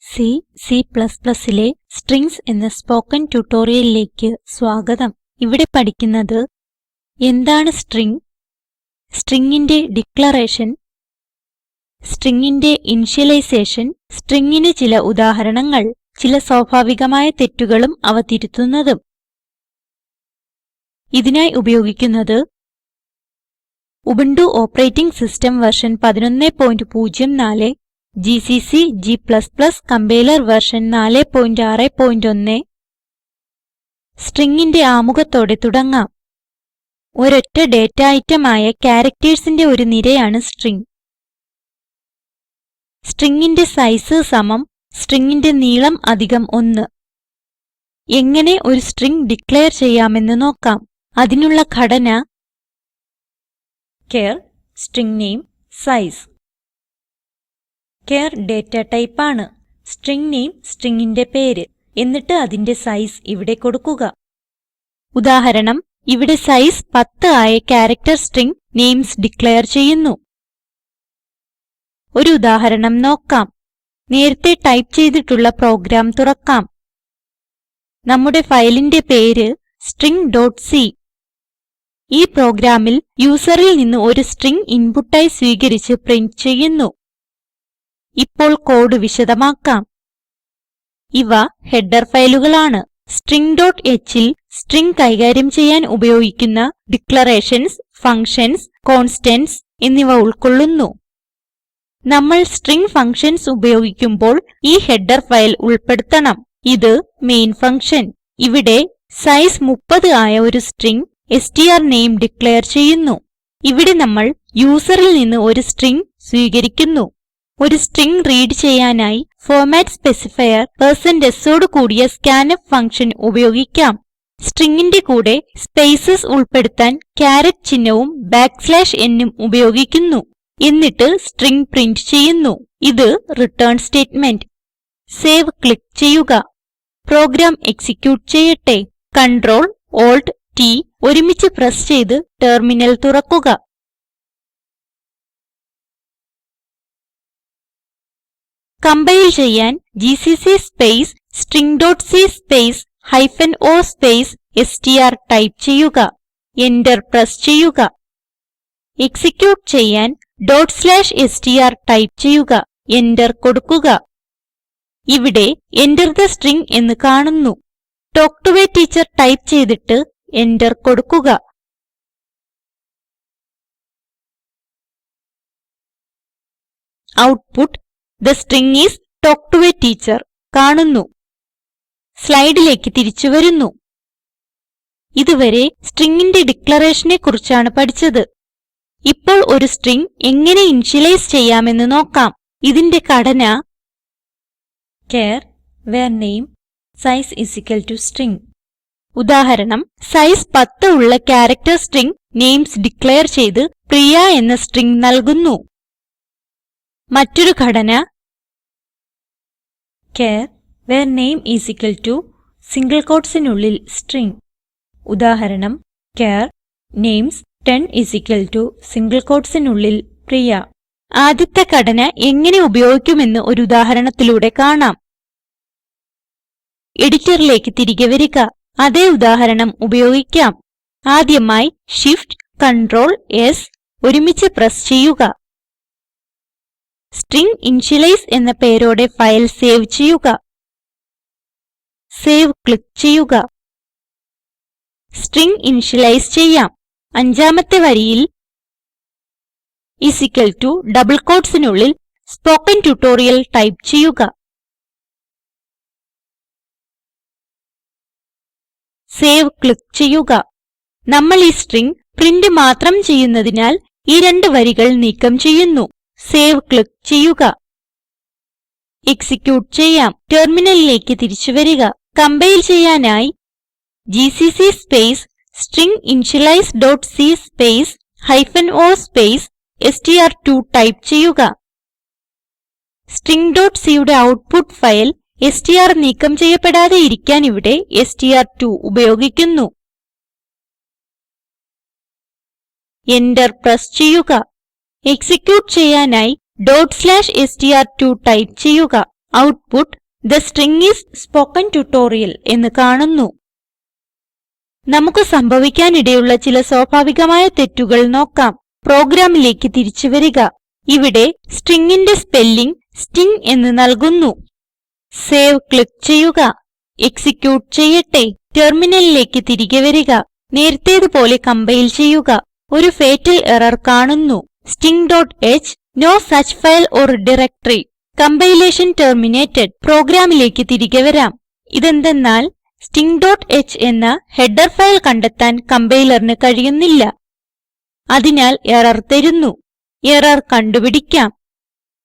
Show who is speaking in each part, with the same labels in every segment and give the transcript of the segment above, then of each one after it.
Speaker 1: C, C++ലെ strings എന്ന spoken ട്യൂട്ടോറിയലിലേക്ക് സ്വാഗതം. ഇവിടെ പഠിക്കുന്നത് എന്താണ് സ്ട്രിംഗ്, സ്ട്രിംഗിന്റെ ഡിക്ലറേഷൻ, സ്ട്രിംഗിന്റെ ഇനിഷ്യലൈസേഷൻ, സ്ട്രിംഗിന് ചില ഉദാഹരണങ്ങൾ, ചില സ്വാഭാവികമായ തെറ്റുകളും അവ തിരുത്തുന്നതും. ഇതിനായി ഉപയോഗിക്കുന്നത് Ubuntu operating system version 11.04, GCC G++ compiler version 4.6.1. സ്ട്രിംഗിന്റെ ആമുഖത്തോടെ തുടങ്ങാം. ഒരൊറ്റ ഡേറ്റ ഐറ്റമായ ക്യാരക്ടേഴ്സിന്റെ ഒരു നിരയാണ് സ്ട്രിംഗ്. സ്ട്രിംഗിന്റെ സൈസ് സമം സ്ട്രിംഗിന്റെ നീളം അധികം 1. എങ്ങനെ ഒരു സ്ട്രിംഗ് ഡിക്ലെയർ ചെയ്യാമെന്ന് നോക്കാം. അതിനുള്ള ഘടന char string name size. char data type ആണ്. string name സ്ട്രിംഗിന്റെ പേര്, എന്നിട്ട് അതിന്റെ സൈസ് ഇവിടെ കൊടുക്കുക. ഉദാഹരണം, ഇവിടെ സൈസ് 10 ആയ ക്യാരക്ടർ സ്ട്രിംഗ് നെയിംസ് ഡിക്ലെയർ ചെയ്യുന്നു. ഒരു ഉദാഹരണം നോക്കാം. നേരത്തെ ടൈപ്പ് ചെയ്തിട്ടുള്ള പ്രോഗ്രാം തുറക്കാം. നമ്മുടെ ഫയലിന്റെ പേര് string.c. ഈ പ്രോഗ്രാമിൽ യൂസറിൽ നിന്ന് ഒരു സ്ട്രിംഗ് ഇൻപുട്ടായി സ്വീകരിച്ച് പ്രിന്റ് ചെയ്യുന്നു. ഇപ്പോൾ കോഡ് വിശദമാക്കാം. ഇവ ഹെഡർ ഫയലുകളാണ്. string.hൽ സ്ട്രിംഗ് കൈകാര്യം ചെയ്യാൻ ഉപയോഗിക്കുന്ന ഡിക്ലറേഷൻസ്, ഫങ്ഷൻസ്, കോൺസ്റ്റന്റ്സ് എന്നിവ ഉൾക്കൊള്ളുന്നു. നമ്മൾ സ്ട്രിംഗ് ഫങ്ഷൻസ് ഉപയോഗിക്കുമ്പോൾ ഈ ഹെഡർ ഫയൽ ഉൾപ്പെടുത്തണം. ഇത് മെയിൻ ഫങ്ഷൻ. ഇവിടെ സൈസ് 30 ആയ ഒരു സ്ട്രിംഗ് strname ഡിക്ലെയർ ചെയ്യുന്നു. ഇവിടെ നമ്മൾ യൂസറിൽ നിന്ന് ഒരു സ്ട്രിംഗ് സ്വീകരിക്കുന്നു. ഒരു സ്ട്രിംഗ് റീഡ് ചെയ്യാനായി ഫോർമാറ്റ് സ്പെസിഫയർ %s കൂടിയ scanf ഫങ്ഷൻ ഉപയോഗിക്കാം. സ്ട്രിംഗിന്റെ കൂടെ സ്പേസസ് ഉൾപ്പെടുത്താൻ കാരറ്റ് ചിഹ്നവും \n ഉപയോഗിക്കുന്നു. എന്നിട്ട് സ്ട്രിംഗ് പ്രിന്റ് ചെയ്യുന്നു. ഇത് റിട്ടേൺ സ്റ്റേറ്റ്മെന്റ്. സേവ് ക്ലിക്ക് ചെയ്യുക. പ്രോഗ്രാം എക്സിക്യൂട്ട് ചെയ്യട്ടെ. Ctrl Alt T ഒരുമിച്ച് പ്രസ് ചെയ്ത് ടെർമിനൽ തുറക്കുക. കമ്പൈൽ ചെയ്യാൻ GCC space string.c space -o space str type ചെയ്യുക. എന്റർ പ്രസ് ചെയ്യുക. എക്സിക്യൂട്ട് ചെയ്യാൻ /str ടൈപ്പ് ചെയ്യുക. എന്റർ കൊടുക്കുക. ഇവിടെ Enter the string എന്ന് കാണുന്നു. Talk to a teacher type ചെയ്തിട്ട് എന്റർ കൊടുക്കുക. Output the string is talk to a teacher കാണുന്നു. സ്ലൈഡിലേക്ക് തിരിച്ചു വരുന്നു. ഇതുവരെ സ്ട്രിംഗിന്റെ ഡിക്ലറേഷനെ കുറിച്ചാണ് പഠിച്ചത്. ഇപ്പോൾ ഒരു സ്ട്രിംഗ് എങ്ങനെ ഇനിഷ്യലൈസ് ചെയ്യാമെന്ന് നോക്കാം. ഇതിന്റെ ഘടന char var name size = string. ഉദാഹരണം, സൈസ് 10 ഉള്ള ക്യാരക്ടർ സ്ട്രിംഗ് നെയിംസ് ഡിക്ലെയർ ചെയ്ത് പ്രിയ എന്ന സ്ട്രിംഗ് നൽകുന്നു. മറ്റൊരു ഘടന char var name സിംഗിൾ quotesനുള്ളിൽ സ്ട്രിംഗ്. ഉദാഹരണം, char names 10 സിംഗിൾ quotesനുള്ളിൽ പ്രിയ. ആദ്യത്തെ ഘടന എങ്ങനെ ഉപയോഗിക്കുമെന്ന് ഒരു ഉദാഹരണത്തിലൂടെ കാണാം. എഡിറ്ററിലേക്ക് തിരികെ വരിക. അതേ ഉദാഹരണം ഉപയോഗിക്കാം. ആദ്യമായി Shift Ctrl S ഒരുമിച്ച് പ്രസ് ചെയ്യുക. സ്ട്രിംഗ് ഇനിഷ്യലൈസ് എന്ന പേരോടെ ഫയൽ സേവ് ചെയ്യുക. സേവ് ക്ലിക്ക് ചെയ്യുക. സ്ട്രിംഗ് ഇനിഷ്യലൈസ് ചെയ്യാം. അഞ്ചാമത്തെ വരിയിൽ ഡബിൾ quotesനുള്ളിൽ സ്പോക്കൻ ട്യൂട്ടോറിയൽ ടൈപ്പ് ചെയ്യുക. സേവ് ക്ലിക്ക് ചെയ്യുക. നമ്മൾ ഈ സ്ട്രിംഗ് പ്രിന്റ് മാത്രം ചെയ്യുന്നതിനാൽ ഈ 2 വരികൾ നീക്കം ചെയ്യുന്നു. സേവ് ക്ലിക്ക് ചെയ്യുക. എക്സിക്യൂട്ട് ചെയ്യാം. ടെർമിനലിലേക്ക് തിരിച്ചു വരിക. കമ്പൈൽ ചെയ്യാനായി GCC space stringinitialize.c space -o space str2 type ചെയ്യുക. string.cയുടെ ഔട്ട്പുട്ട് ഫയൽ str നീക്കം ചെയ്യപ്പെടാതെ ഇരിക്കാൻ ഇവിടെ str2 ഉപയോഗിക്കുന്നു. എന്റർ പ്രസ് ചെയ്യുക. എക്സിക്യൂട്ട് ചെയ്യാനായി /str2 ടൈപ്പ് ചെയ്യുക. Output "The string is spoken tutorial" എന്ന് കാണുന്നു. നമുക്ക് സംഭവിക്കാനിടയുള്ള ചില സ്വാഭാവികമായ തെറ്റുകൾ നോക്കാം. പ്രോഗ്രാമിലേക്ക് തിരിച്ചു വരിക. ഇവിടെ stringന്റെ സ്പെല്ലിംഗ് sting എന്ന് നൽകുന്നു. സേവ് ക്ലിക്ക് ചെയ്യുക. എക്സിക്യൂട്ട് ചെയ്യട്ടെ. ടെർമിനലിലേക്ക് തിരികെ വരിക. നേരത്തേതുപോലെ കമ്പൈൽ ചെയ്യുക. ഒരു ഫേറ്റൽ എറർ കാണുന്നു. sting.h no such file or directory. Compilation terminated. പ്രോഗ്രാമിലേക്ക് തിരികെ വരാം. ഇതെന്തെന്നാൽ sting.h എന്ന ഹെഡർ ഫയൽ കണ്ടെത്താൻ കമ്പൈലറിന് കഴിയുന്നില്ല. അതിനാൽ എറർ തരുന്നു. എറർ കണ്ടുപിടിക്കാം.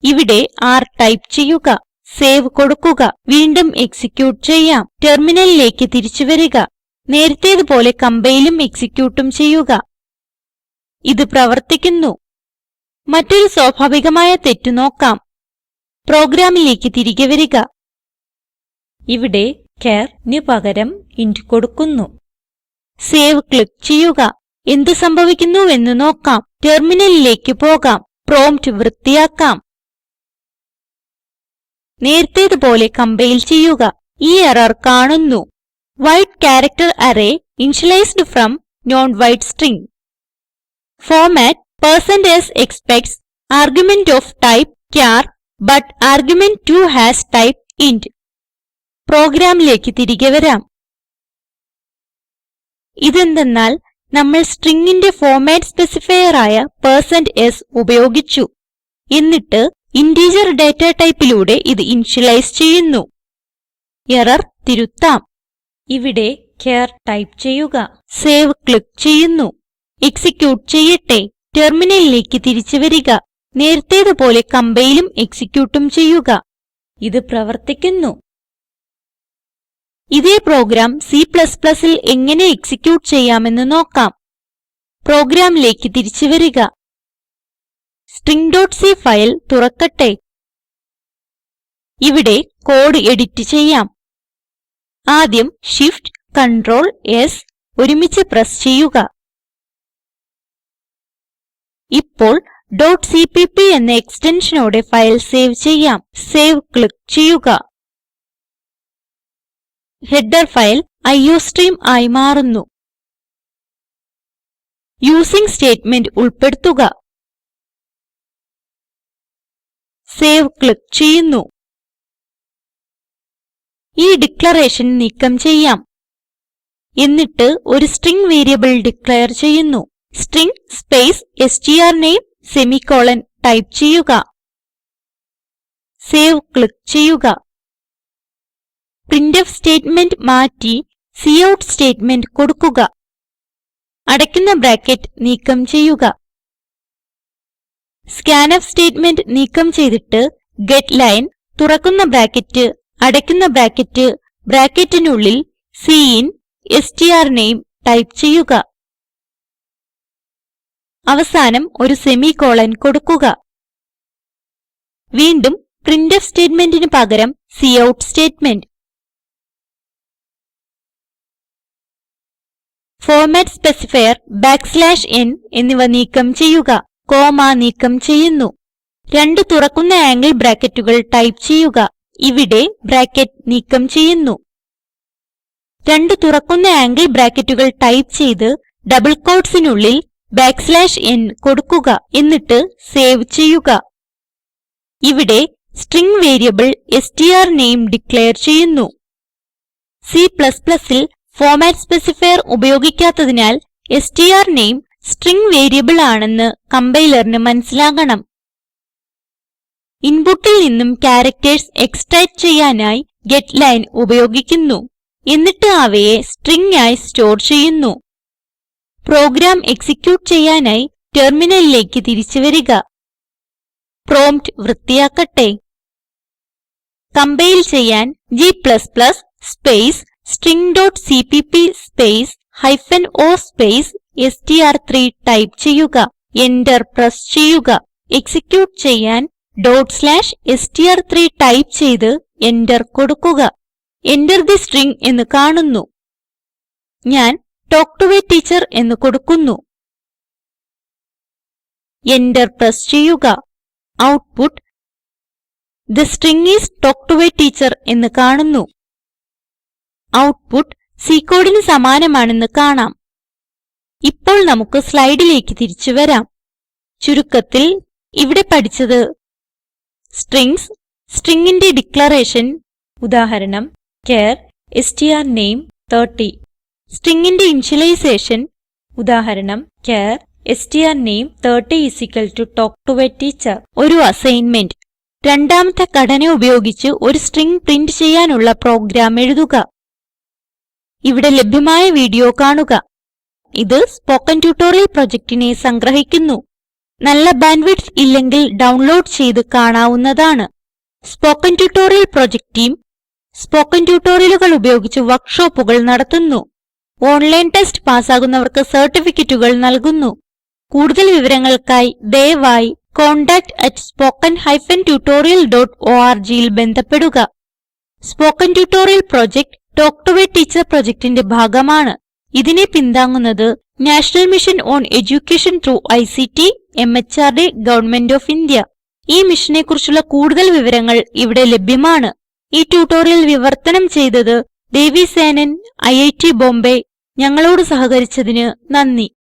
Speaker 1: ഇവിടെ r ടൈപ്പ് ചെയ്യുക. സേവ് കൊടുക്കുക. വീണ്ടും എക്സിക്യൂട്ട് ചെയ്യാം. ടെർമിനലിലേക്ക് തിരിച്ചു വരിക. നേരത്തേതുപോലെ കമ്പൈലും എക്സിക്യൂട്ടും ചെയ്യുക. ഇത് പ്രവർത്തിക്കുന്നു. മറ്റൊരു സ്വാഭാവികമായ തെറ്റ് നോക്കാം. പ്രോഗ്രാമിലേക്ക് തിരികെ വരിക. ഇവിടെ charന് പകരം int കൊടുക്കുന്നു. സേവ് ക്ലിക്ക് ചെയ്യുക. എന്ത് സംഭവിക്കുന്നുവെന്ന് നോക്കാം. ടെർമിനലിലേക്ക് പോകാം. പ്രോംപ്റ്റ് വൃത്തിയാക്കാം. നേരത്തേതുപോലെ കമ്പൈൽ ചെയ്യുക. ഈ എറർ കാണുന്നു. Wide character array initialised from non-wide string. Format %s expects argument of type char but argument 2 has type int. പ്രോഗ്രാമിലേക്ക് തിരികെ വരാം. ഇതെന്തെന്നാൽ നമ്മൾ stringന്റെ ഫോർമാറ്റ് സ്പെസിഫയർ ആയ %s ഉപയോഗിച്ചു. എന്നിട്ട് ഇന്റിജർ ഡാറ്റ ടൈപ്പിലൂടെ ഇത് ഇനിഷ്യലൈസ് ചെയ്യുന്നു. എറർ തിരുത്താം. ഇവിടെ char ടൈപ്പ് ചെയ്യുക. സേവ് ക്ലിക്ക് ചെയ്യുന്നു. എക്സിക്യൂട്ട് ചെയ്യട്ടെ. ടെർമിനലിലേക്ക് തിരിച്ചു വരിക. നേരത്തേതുപോലെ കമ്പൈലും എക്സിക്യൂട്ടും ചെയ്യുക. ഇത് പ്രവർത്തിക്കുന്നു. ഇതേ പ്രോഗ്രാം C++ൽ എങ്ങനെ എക്സിക്യൂട്ട് ചെയ്യാമെന്ന് നോക്കാം. പ്രോഗ്രാമിലേക്ക് തിരിച്ചു വരിക. string.c ഫയൽ തുറക്കട്ടെ. ഇവിടെ കോഡ് എഡിറ്റ് ചെയ്യാം. ആദ്യം Shift Ctrl S ഒരുമിച്ച് പ്രസ് ചെയ്യുക. ഇപ്പോൾ .cpp എന്ന എക്സ്റ്റൻഷനോടെ ഫയൽ സേവ് ചെയ്യാം. സേവ് ക്ലിക്ക് ചെയ്യുക. ഹെഡർ ഫയൽ IOStream ആയി മാറുന്നു. യൂസിങ് സ്റ്റേറ്റ്മെന്റ് ഉൾപ്പെടുത്തുക. സേവ് ക്ലിക്ക് ചെയ്യുന്നു. ഈ ഡിക്ലറേഷൻ നീക്കം ചെയ്യാം. എന്നിട്ട് ഒരു സ്ട്രിംഗ് വേരിയബിൾ ഡിക്ലെയർ ചെയ്യുന്നു. String space strname semicolon type ചെയ്യുക. സേവ് ക്ലിക്ക് ചെയ്യുക. printf സ്റ്റേറ്റ്മെന്റ് മാറ്റി കൌട്ട് സ്റ്റേറ്റ്മെന്റ് കൊടുക്കുക. അടയ്ക്കുന്ന ബ്രാക്കറ്റ് നീക്കം ചെയ്യുക. scanf സ്റ്റേറ്റ്മെന്റ് നീക്കം ചെയ്തിട്ട് getLine തുറക്കുന്ന ബ്രാക്കറ്റ് അടയ്ക്കുന്ന ബ്രാക്കറ്റ് ബ്രാക്കറ്റിനുള്ളിൽ cin strname ടൈപ്പ് ചെയ്യുക. അവസാനം ഒരു സെമിക്കോളൻ കൊടുക്കുക. വീണ്ടും printf സ്റ്റേറ്റ്മെന്റിന് പകരം cout statement. Format specifier \n എന്നിവ നീക്കം ചെയ്യുക. കോമ നീക്കം ചെയ്യുന്നു. രണ്ട് തുറക്കുന്ന ആംഗിൾ ബ്രാക്കറ്റുകൾ ടൈപ്പ് ചെയ്യുക. ഇവിടെ ബ്രാക്കറ്റ് നീക്കം ചെയ്യുന്നു. രണ്ട് തുറക്കുന്ന ആംഗിൾ ബ്രാക്കറ്റുകൾ ടൈപ്പ് ചെയ്ത് ഡബിൾ quotesനുള്ളിൽ \n കൊടുക്കുക. എന്നിട്ട് സേവ് ചെയ്യുക. ഇവിടെ സ്ട്രിംഗ് വേരിയബിൾ strname ഡിക്ലെയർ ചെയ്യുന്നു. C++ൽ ഫോർമാറ്റ് സ്പെസിഫയർ ഉപയോഗിക്കാത്തതിനാൽ strname സ്ട്രിംഗ് വേരിയബിൾ ആണെന്ന് കമ്പൈലറിന് മനസ്സിലാകണം. ഇൻപുട്ടിൽ നിന്നും ക്യാരക്ടർസ് എക്സ്ട്രാക്ട് ചെയ്യാനായി getLine ഉപയോഗിക്കുന്നു. എന്നിട്ട് അവയെ സ്ട്രിംഗ് ആയി സ്റ്റോർ ചെയ്യുന്നു. പ്രോഗ്രാം എക്സിക്യൂട്ട് ചെയ്യാനായി ടെർമിനലിലേക്ക് തിരിച്ചു വരിക. പ്രോംപ്റ്റ് വൃത്തിയാക്കട്ടെ. കമ്പൈൽ ചെയ്യാൻ g space string.cpp space -o space str3 type ചെയ്യുക. എന്റർ പ്രസ് ചെയ്യുക. എക്സിക്യൂട്ട് ചെയ്യാൻ .str3 ടൈപ്പ് ചെയ്ത് എന്റർ കൊടുക്കുക. Enter the string എന്ന് കാണുന്നു. ഞാൻ തൽക്ക് ടോ a ടീച്ചർ എന്ന് കൊടുക്കുന്നു. എന്റർ പ്രസ് ചെയ്യുക. Output The string is talk to a teacher എന്ന് കാണുന്നു. ഔട്ട്പുട്ട് C കോഡിന് സമാനമാണെന്ന് കാണാം. ഇപ്പോൾ നമുക്ക് സ്ലൈഡിലേക്ക് തിരിച്ചു വരാം. ചുരുക്കത്തിൽ ഇവിടെ പഠിച്ചത് സ്ട്രിംഗ്സ്, സ്ട്രിംഗിന്റെ ഡിക്ലറേഷൻ, ഉദാഹരണം char strname 30, സ്ട്രിംഗിന്റെ ഇനിഷ്യലൈസേഷൻ, ഉദാഹരണം char strname 30 is equal to talk to a teacher. ഒരു അസൈൻമെന്റ്, രണ്ടാമത്തെ ഘടന ഉപയോഗിച്ച് ഒരു സ്ട്രിംഗ് പ്രിന്റ് ചെയ്യാനുള്ള പ്രോഗ്രാം എഴുതുക. ഇവിടെ ലഭ്യമായ വീഡിയോ കാണുക. ഇത് സ്പോക്കൻ ട്യൂട്ടോറിയൽ പ്രൊജക്റ്റിനെ സംഗ്രഹിക്കുന്നു. നല്ല ബാൻഡ്വിഡ്ത്ത് ഇല്ലെങ്കിൽ ഡൗൺലോഡ് ചെയ്ത് കാണാവുന്നതാണ്. Spoken tutorial project team spoken ട്യൂട്ടോറിയലുകൾ ഉപയോഗിച്ച് വർക്ക്ഷോപ്പുകൾ നടത്തുന്നു. ഓൺലൈൻ ടെസ്റ്റ് പാസ്സാകുന്നവർക്ക് സർട്ടിഫിക്കറ്റുകൾ നൽകുന്നു. കൂടുതൽ വിവരങ്ങൾക്കായി ദയവായി contact@spoken-tutorial.org-ൽ ബന്ധപ്പെടുക. Spoken tutorial project talk to a teacher പ്രൊജക്റ്റിന്റെ ഭാഗമാണ്. ഇതിനെ പിന്താങ്ങുന്നത് national mission on education through ICT MHRD government of India. ഈ മിഷനെ കുറിച്ചുള്ള കൂടുതൽ വിവരങ്ങൾ ഇവിടെ ലഭ്യമാണ്. ഈ ട്യൂട്ടോറിയൽ വിവർത്തനം ചെയ്തത് ദേവി സേനൻ, IIT ബോംബെ. ഞങ്ങളോട് സഹകരിച്ചതിന് നന്ദി.